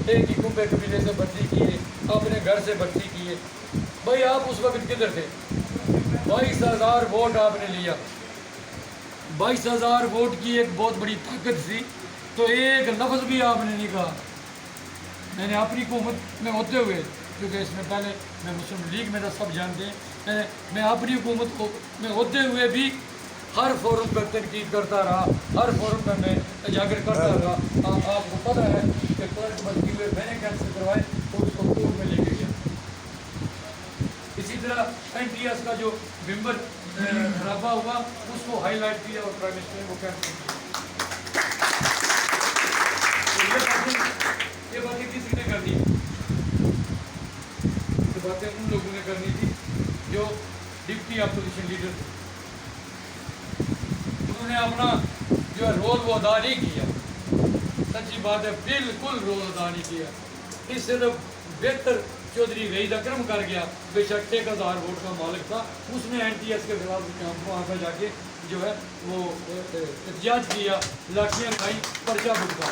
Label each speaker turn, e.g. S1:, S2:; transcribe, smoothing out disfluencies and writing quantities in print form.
S1: एक ही कुंभे कबीले से भर्ती किए, अपने घर से भर्ती किए। भाई आप उस वक्त किधर थे? 22,000 वोट आपने लिया। 22,000 वोट की एक बहुत बड़ी ताकत थी, तो एक लफ्ज़ भी आपने नहीं कहा। मैंने अपनी हुकूमत में होते हुए, क्योंकि इसमें पहले मैं मुस्लिम लीग में था, सब जानते हैं, मैं अपनी हुकूमत में होते हुए भी हर फोरम पर तनकीद करता रहा, हर फोरम पर मैं उजागर करता रहा। आपको पता है कि क्लर्क बदली हुए मैंने कैंसिल करवाए तो उसको कोर्ट में लेके गया। इसी तरह NTS का जो मेंबर खराबा हुआ उसको हाईलाइट किया और प्राइम मिनिस्टर ने वो कैंसिल किया। ये बातें किसी ने करनी, ये बातें उन लोगों ने करनी थी जो डिप्टी अपोजिशन लीडर थे। उन्होंने अपना जो है रोल वो अदा नहीं किया। सच्ची बात है, बिल्कुल रोल अदा नहीं किया। इससे तो बेहतर चौधरी वहीद अकरम कर गया, बेशक 1000 वोट का मालिक था। उसने NTS के खिलाफ वहाँ पर जाके जो है वो एहतजाज किया, लाठियाँ खाई, पर्चा भुगता।